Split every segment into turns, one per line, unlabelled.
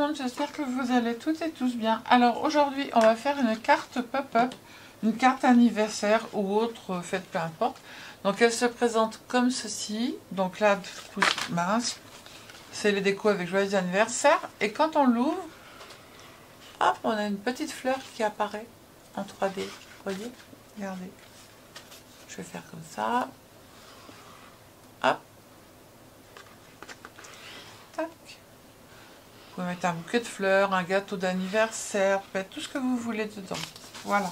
monde, j'espère que vous allez toutes et tous bien. Alors aujourd'hui, on va faire une carte pop-up, une carte anniversaire ou autre, fête peu importe. Donc elle se présente comme ceci. Donc là, du coup, mince, c'est les décos avec joyeux anniversaire. Et quand on l'ouvre, hop, on a une petite fleur qui apparaît en 3D. Vous voyez? Regardez. Je vais faire comme ça. Hop. Tac. Vous pouvez mettre un bouquet de fleurs, un gâteau d'anniversaire, faites tout ce que vous voulez dedans. Voilà.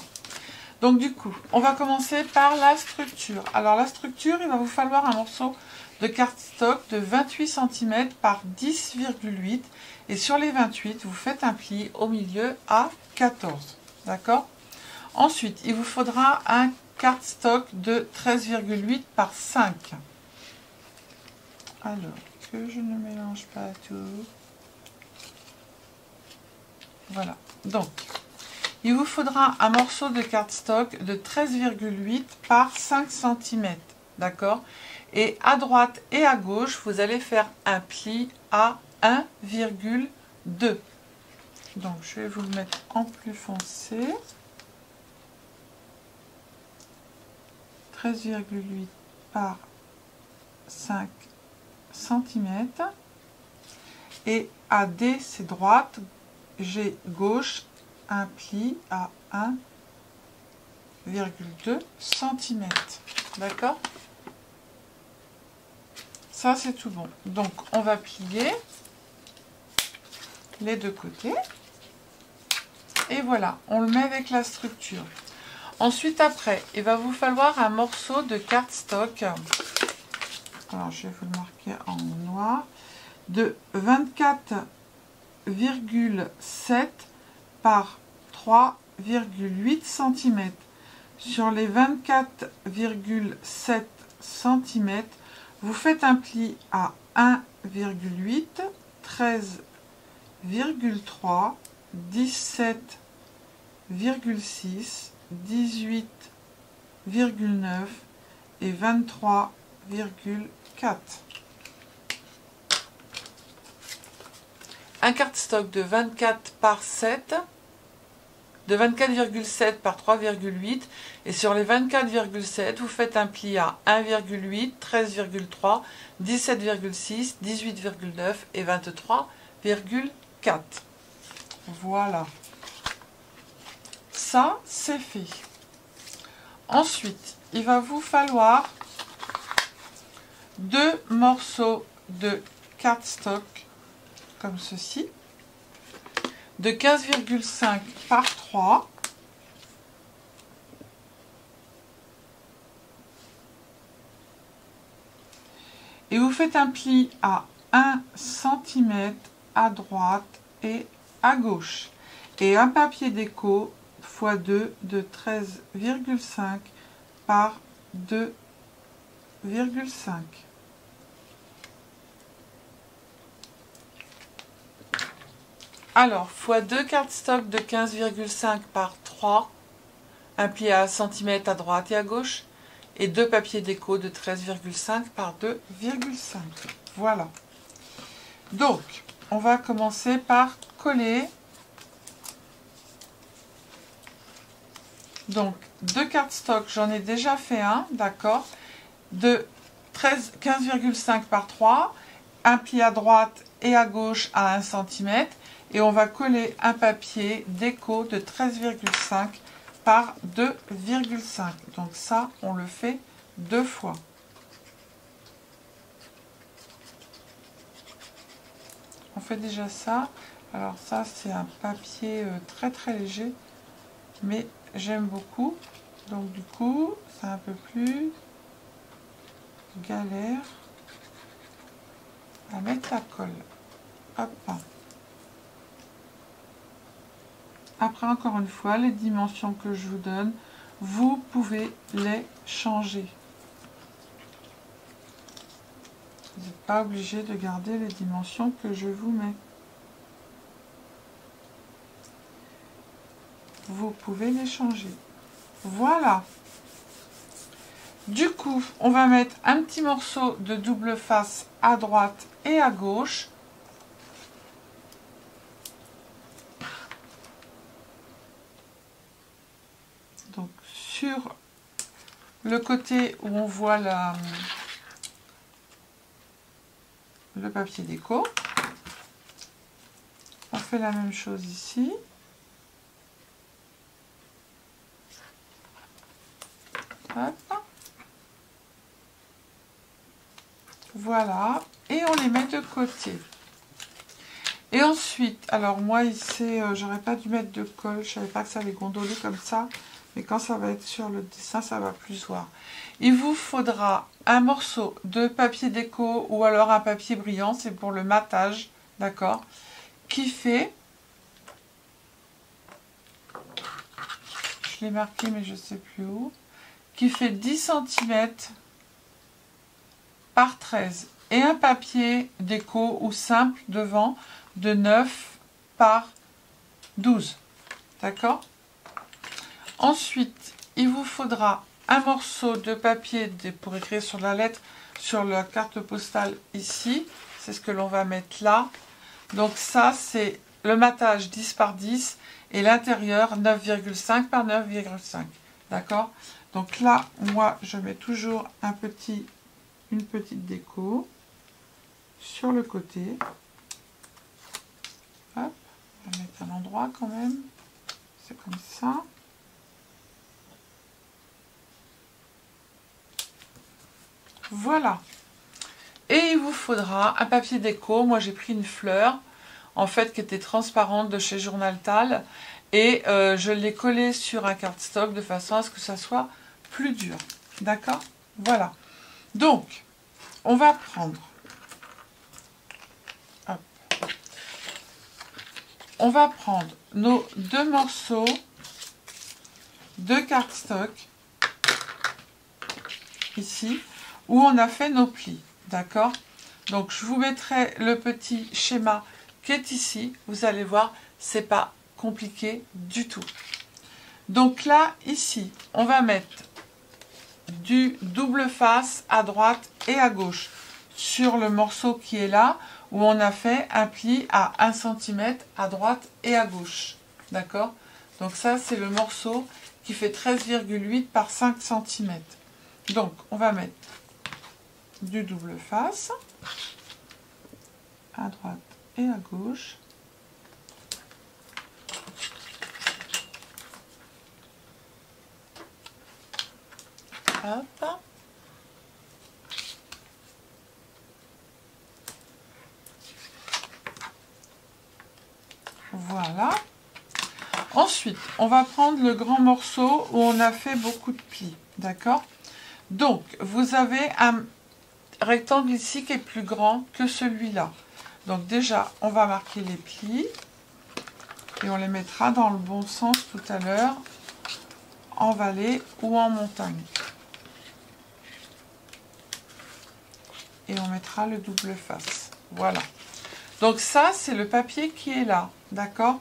Donc du coup, on va commencer par la structure. Alors la structure, il va vous falloir un morceau de cardstock de 28 cm par 10,8. Et sur les 28, vous faites un pli au milieu à 14. D'accord? Ensuite, il vous faudra un cardstock de 13,8 par 5. Alors, que je ne mélange pas tout. Voilà. Donc, il vous faudra un morceau de cardstock de 13,8 par 5 cm. D'accord? Et à droite et à gauche, vous allez faire un pli à 1,2. Donc, je vais vous le mettre en plus foncé. 13,8 par 5 cm. Et à D, c'est droite. G, gauche. Un pli à 1,2 cm. D'accord? Ça, c'est tout bon. Donc, on va plier les deux côtés. Et voilà, on le met avec la structure. Ensuite, après, il va vous falloir un morceau de cardstock. Alors, je vais vous le marquer en noir. De 24,7 par 3,8 cm. Sur les 24,7 cm, vous faites un pli à 1,8, 13,3, 17,6, 18,9 et 23,4. Un cardstock de 24 par 7, de 24,7 par 3,8 et sur les 24,7 vous faites un pli à 1,8, 13,3, 17,6, 18,9 et 23,4. Voilà. Ça, c'est fait. Ensuite, il va vous falloir 2 morceaux de cardstock comme ceci, de 15,5 par 3. Et vous faites un pli à 1 cm à droite et à gauche. Et un papier déco x2 de 13,5 par 2,5. Alors, x2 cardstock de 15,5 par 3, un pli à 1 cm à droite et à gauche, et 2 papiers déco de 13,5 par 2,5. Voilà. Donc, on va commencer par coller. Donc, 2 cardstock, j'en ai déjà fait un, d'accord, de 15,5 par 3, un pli à droite et à gauche à 1 cm. Et on va coller un papier déco de 13,5 par 2,5. Donc ça, on le fait 2 fois. On fait déjà ça. Alors ça, c'est un papier très très léger, mais j'aime beaucoup. Donc du coup, c'est un peu plus galère à mettre la colle. Hop. Après, encore une fois, les dimensions que je vous donne, vous pouvez les changer. Vous n'êtes pas obligé de garder les dimensions que je vous mets. Vous pouvez les changer. Voilà. Du coup, on va mettre un petit morceau de double face à droite et à gauche. Donc sur le côté où on voit le papier déco, on fait la même chose ici. Hop. Voilà, et on les met de côté. Et ensuite, alors moi ici, j'aurais pas dû mettre de colle, je savais pas que ça allait gondoler comme ça, mais quand ça va être sur le dessin, ça va plus voir. Il vous faudra un morceau de papier déco ou alors un papier brillant, c'est pour le matage, d'accord, qui fait, je l'ai marqué mais je sais plus où, qui fait 10 cm par 13 et un papier déco ou simple devant de 9 par 12, d'accord. Ensuite, il vous faudra un morceau de papier pour écrire sur la lettre, sur la carte postale ici, c'est ce que l'on va mettre là. Donc ça, c'est le matage 10 par 10 et l'intérieur 9,5 par 9,5, d'accord. Donc là, moi, je mets toujours une petite déco sur le côté. Hop, on va mettre un endroit quand même. C'est comme ça. Voilà. Et il vous faudra un papier déco. Moi, j'ai pris une fleur, en fait, qui était transparente de chez Journal-Tal. Et je l'ai collée sur un cardstock de façon à ce que ça soit plus dur. D'accord? Voilà. Donc, on va prendre... Hop. On va prendre nos 2 morceaux de cardstock, ici, où on a fait nos plis. D'accord? Donc, je vous mettrai le petit schéma qui est ici. Vous allez voir, c'est pas compliqué du tout. Donc là, ici, on va mettre du double face à droite et à gauche sur le morceau qui est là, où on a fait un pli à 1 cm à droite et à gauche. D'accord? Donc ça, c'est le morceau qui fait 13,8 par 5 cm. Donc, on va mettre du double face à droite et à gauche. Hop. Voilà. Ensuite, on va prendre le grand morceau où on a fait beaucoup de plis. D'accord? Donc, vous avez un rectangle ici qui est plus grand que celui-là. Donc déjà, on va marquer les plis et on les mettra dans le bon sens tout à l'heure, en vallée ou en montagne. Et on mettra le double face. Voilà. Donc ça, c'est le papier qui est là. D'accord?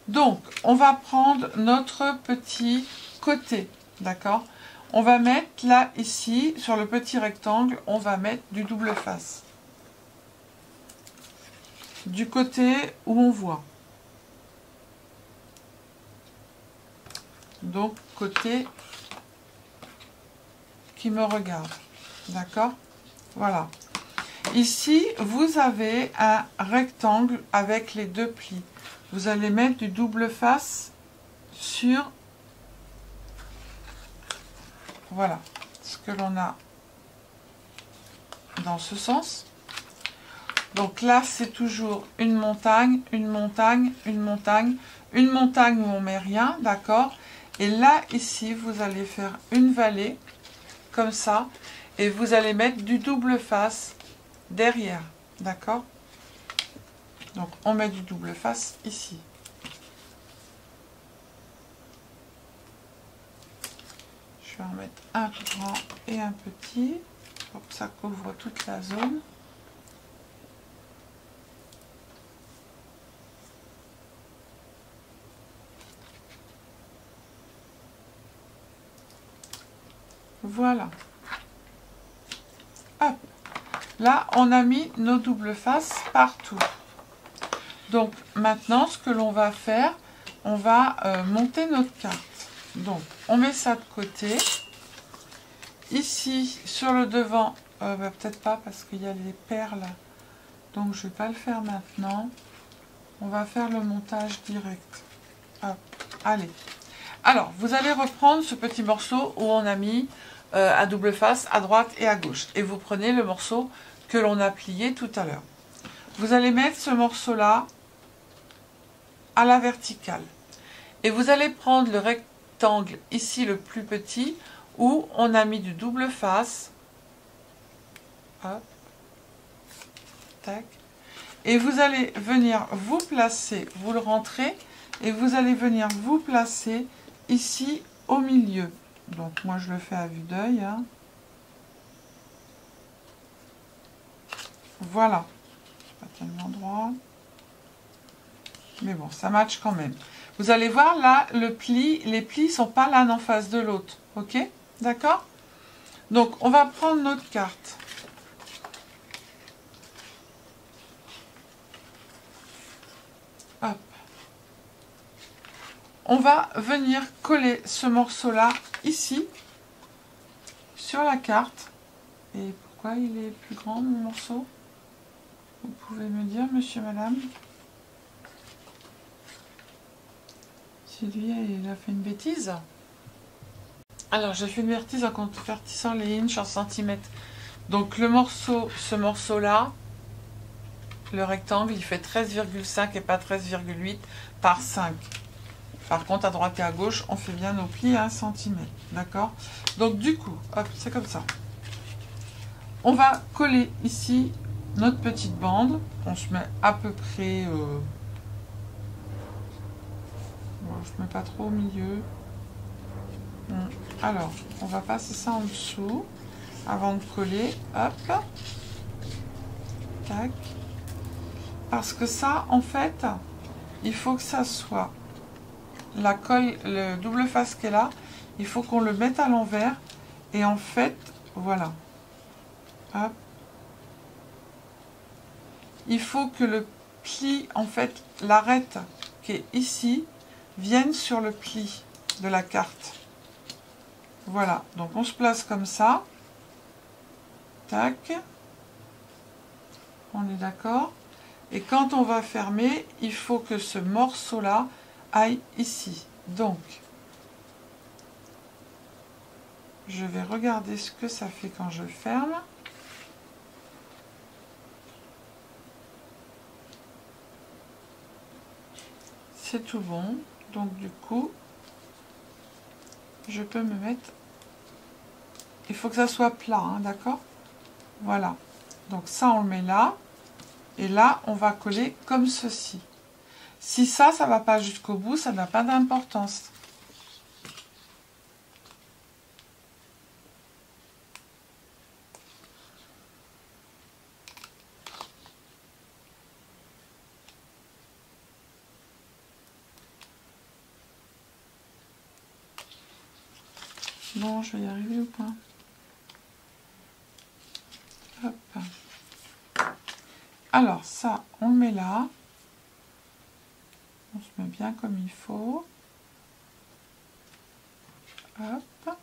Donc, on va prendre notre petit côté. D'accord? On va mettre là, ici, sur le petit rectangle, on va mettre du double face. Du côté où on voit. Donc, côté qui me regarde. D'accord? Voilà. Ici, vous avez un rectangle avec les 2 plis. Vous allez mettre du double face sur... Voilà, ce que l'on a dans ce sens. Donc là, c'est toujours une montagne, une montagne, une montagne, une montagne où on met rien, d'accord? Et là, ici, vous allez faire une vallée, comme ça, et vous allez mettre du double face derrière, d'accord? Donc, on met du double face ici. Je vais en mettre un grand et un petit, pour que ça couvre toute la zone. Voilà. Hop. Là, on a mis nos doubles faces partout. Donc, maintenant, ce que l'on va faire, on va monter notre carte. Donc, on met ça de côté. Ici, sur le devant, peut-être pas parce qu'il y a les perles. Donc, je ne vais pas le faire maintenant. On va faire le montage direct. Hop, allez. Alors, vous allez reprendre ce petit morceau où on a mis à double face, à droite et à gauche. Et vous prenez le morceau que l'on a plié tout à l'heure. Vous allez mettre ce morceau-là à la verticale. Et vous allez prendre le rectangle ici, le plus petit, où on a mis du double face. Hop. Tac. Et vous allez venir vous placer, vous le rentrez, et vous allez venir vous placer ici au milieu. Donc moi je le fais à vue d'œil. Hein. Voilà. Pas tellement droit. Mais bon, ça match quand même. Vous allez voir là, le pli, les plis sont pas l'un en face de l'autre. Ok? D'accord? Donc on va prendre notre carte. Hop. On va venir coller ce morceau-là ici, sur la carte. Et pourquoi il est plus grand, mon morceau? Vous pouvez me dire, monsieur, madame? Si lui, il a fait une bêtise. Alors, j'ai fait une bêtise en convertissant les inches en centimètres. Donc, le morceau, ce morceau-là, le rectangle, il fait 13,5 et pas 13,8 par 5. Par contre, à droite et à gauche, on fait bien nos plis à 1 cm. D'accord? Donc, du coup, hop, c'est comme ça. On va coller ici notre petite bande. On se met à peu près... Bon, je ne mets pas trop au milieu. Alors, on va passer ça en dessous avant de coller. Hop. Tac. Parce que ça, en fait, il faut que ça soit la colle, le double face qui est là. Il faut qu'on le mette à l'envers. Et en fait, voilà. Hop. Il faut que le pli, en fait, l'arête qui est ici, vienne sur le pli de la carte. Voilà, donc on se place comme ça. Tac. On est d'accord. Et quand on va fermer, il faut que ce morceau-là aille ici. Donc, je vais regarder ce que ça fait quand je ferme. C'est tout bon. Donc du coup, je peux me mettre... Il faut que ça soit plat, hein, d'accord? Voilà. Donc ça, on le met là. Et là, on va coller comme ceci. Si ça ne va pas jusqu'au bout, ça n'a pas d'importance. Bon, je vais y arriver ou pas? Hop. Alors, ça, on le met là. On se met bien comme il faut. Hop.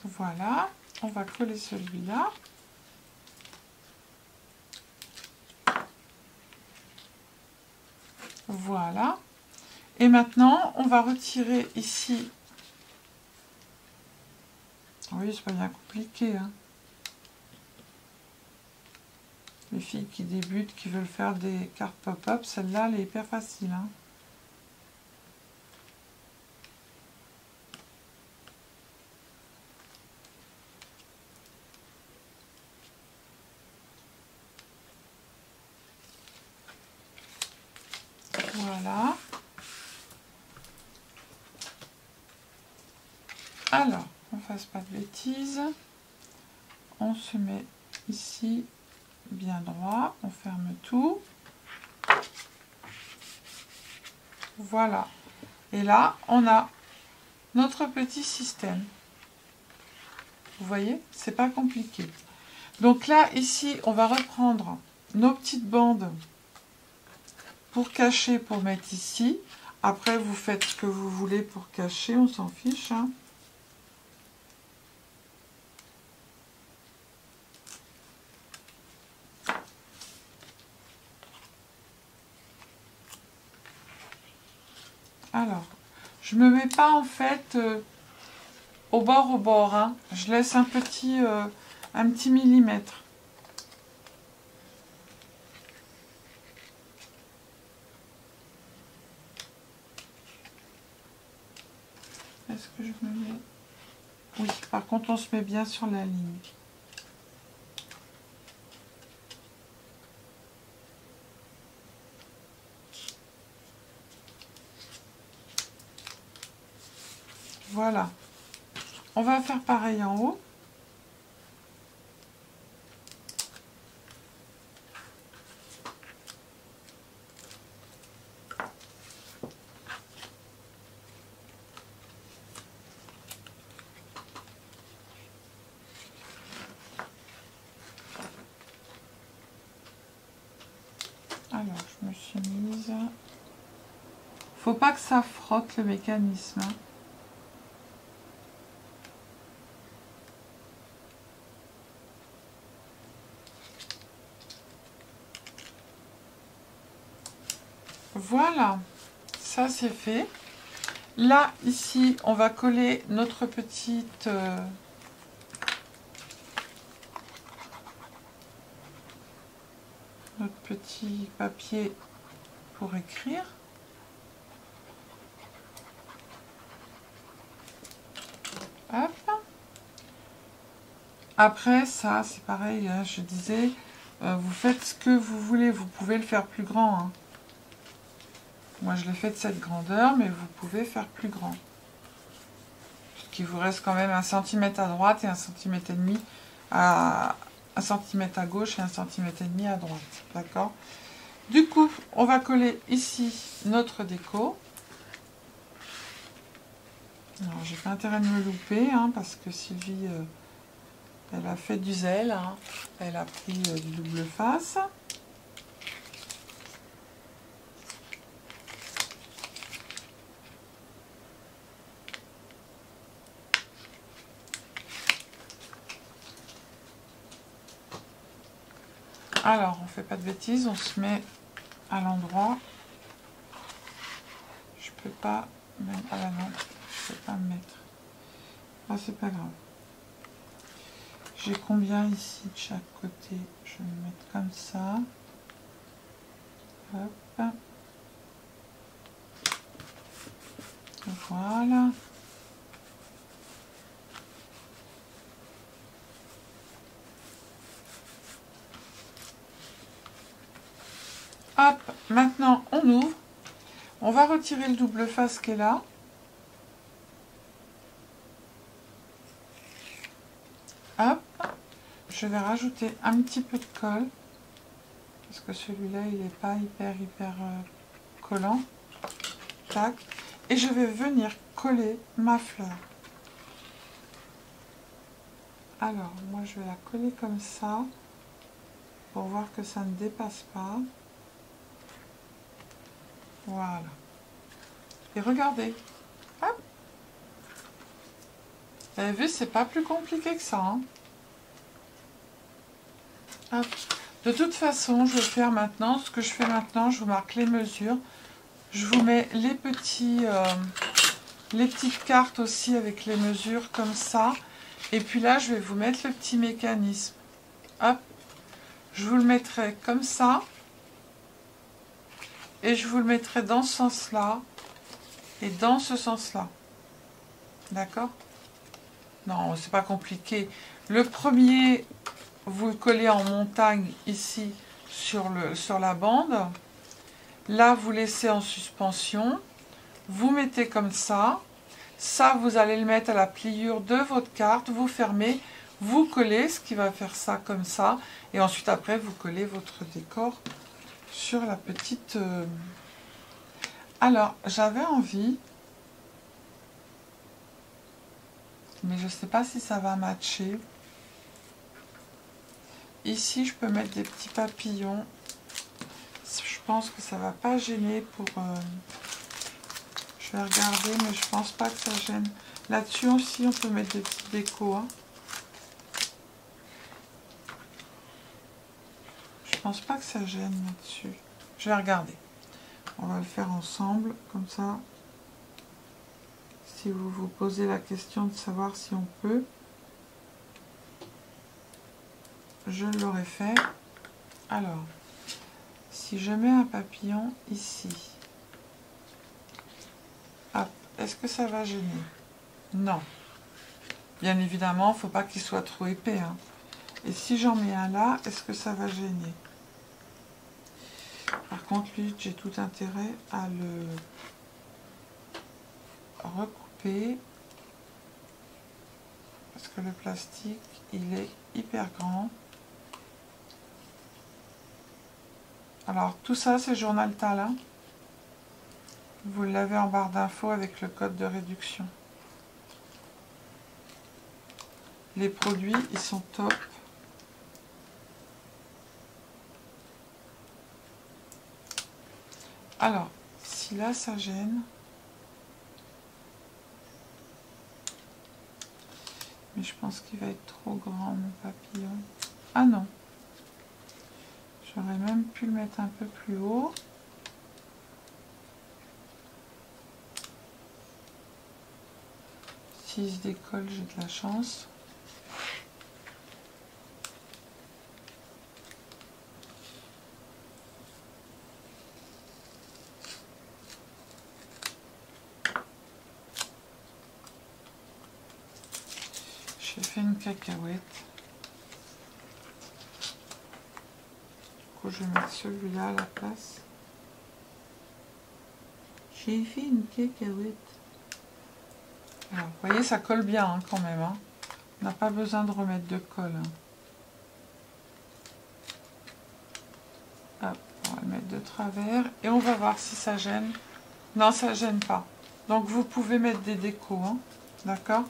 Voilà. On va coller celui-là. Voilà. Et maintenant, on va retirer ici. Oui, c'est pas bien compliqué. Hein. Les filles qui débutent, qui veulent faire des cartes pop-up, celle-là, elle est hyper facile. Hein. Voilà. Alors, on ne fasse pas de bêtises. On se met ici bien droit. On ferme tout. Voilà. Et là, on a notre petit système. Vous voyez, c'est pas compliqué. Donc là, ici, on va reprendre nos petites bandes pour cacher, pour mettre ici. Après, vous faites ce que vous voulez pour cacher, on s'en fiche, hein. Alors, je me mets pas en fait au bord, hein. Je laisse un petit millimètre. Est-ce que je me mets... Oui, par contre, on se met bien sur la ligne. Voilà. On va faire pareil en haut. Alors, je me suis mise... Faut pas que ça frotte le mécanisme, hein. Voilà, ça c'est fait. Là, ici, on va coller notre petite... notre petit papier pour écrire. Hop. Après, ça, c'est pareil, hein, je disais, vous faites ce que vous voulez. Vous pouvez le faire plus grand, hein. Moi, je l'ai fait de cette grandeur, mais vous pouvez faire plus grand. Puisqu'il vous reste quand même 1 cm à droite et 1,5 cm à... 1 cm à gauche et 1,5 cm à droite. D'accord? Du coup, on va coller ici notre déco. Alors, j'ai pas intérêt de me louper, hein, parce que Sylvie, elle a fait du zèle, hein. Elle a pris du double face. Alors, on fait pas de bêtises, on se met à l'endroit. Je peux pas même... Ah là non, je peux pas me mettre. Ah, c'est pas grave. J'ai combien ici de chaque côté? Je vais me mettre comme ça. Hop. Voilà. Hop, maintenant on ouvre. On va retirer le double face qui est là. Hop. Je vais rajouter un petit peu de colle. Parce que celui-là, il n'est pas hyper collant. Tac. Et je vais venir coller ma fleur. Alors, moi, je vais la coller comme ça. Pour voir que ça ne dépasse pas. Voilà. Et regardez. Hop. Vous avez vu, c'est pas plus compliqué que ça, hein. Hop. De toute façon, je vais faire maintenant, ce que je fais maintenant, je vous marque les mesures. Je vous mets les petites cartes aussi avec les mesures comme ça. Et puis là, je vais vous mettre le petit mécanisme. Hop. Je vous le mettrai comme ça. Et je vous le mettrai dans ce sens-là. Et dans ce sens-là. D'accord? Non, c'est pas compliqué. Le premier, vous le collez en montagne ici sur la bande. Là, vous laissez en suspension. Vous mettez comme ça. Ça, vous allez le mettre à la pliure de votre carte. Vous fermez, vous collez, ce qui va faire ça comme ça. Et ensuite, après, vous collez votre décor sur la petite... Alors, j'avais envie... mais je ne sais pas si ça va matcher. Ici, je peux mettre des petits papillons. Je pense que ça va pas gêner pour... Je vais regarder, mais je pense pas que ça gêne. Là-dessus aussi, on peut mettre des petites décos. Hein. Je pense pas que ça gêne là-dessus. Je vais regarder. On va le faire ensemble, comme ça. Si vous vous posez la question de savoir si on peut, je l'aurais fait. Alors, si je mets un papillon ici, hop, est-ce que ça va gêner? Non. Bien évidemment, il ne faut pas qu'il soit trop épais. Hein. Et si j'en mets un là, est-ce que ça va gêner? Par contre, lui, j'ai tout intérêt à le recouper. Parce que le plastique, il est hyper grand. Alors, tout ça, c'est Journal Talin. Vous l'avez en barre d'infos avec le code de réduction. Les produits, ils sont top. Alors, si là, ça gêne... Mais je pense qu'il va être trop grand, mon papillon. Ah non. J'aurais même pu le mettre un peu plus haut. S'il se décolle, j'ai de la chance. J'ai fait une cacahuète. Du coup, je vais mettre celui-là à la place. J'ai fait une cacahuète. Alors, vous voyez, ça colle bien hein, quand même. Hein. On n'a pas besoin de remettre de colle. Hein. Hop, on va le mettre de travers. Et on va voir si ça gêne. Non, ça gêne pas. Donc, vous pouvez mettre des décos. Hein, d'accord?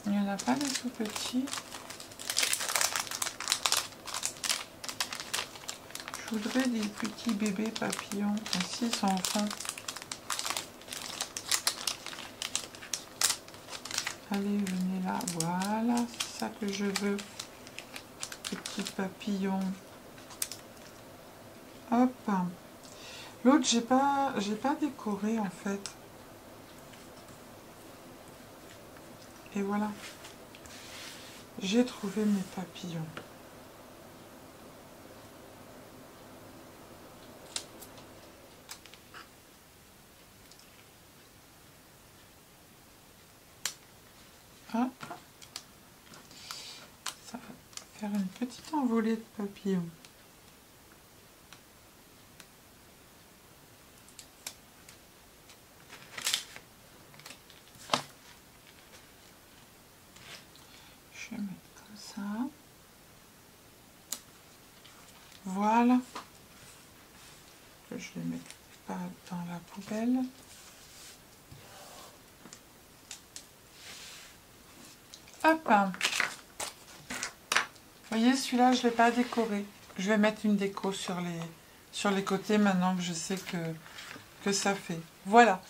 Il n'y en a pas des tout petits. Je voudrais des petits bébés papillons. Ici, ils sont au fond. Allez, venez là. Voilà, c'est ça que je veux. Des petits papillons. Hop. L'autre, j'ai pas décoré en fait. Et voilà. J'ai trouvé mes papillons. Hop. Ça va faire une petite envolée de papillons. Je vais mettre comme ça. Voilà. Je les mets pas dans la poubelle. Hop. Vous voyez, celui-là, je ne l'ai pas décoré. Je vais mettre une déco sur les côtés maintenant que je sais que ça fait. Voilà.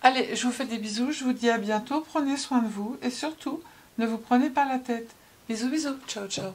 Allez, je vous fais des bisous. Je vous dis à bientôt. Prenez soin de vous. Et surtout, ne vous prenez pas la tête. Bisous, bisous. Ciao, ciao.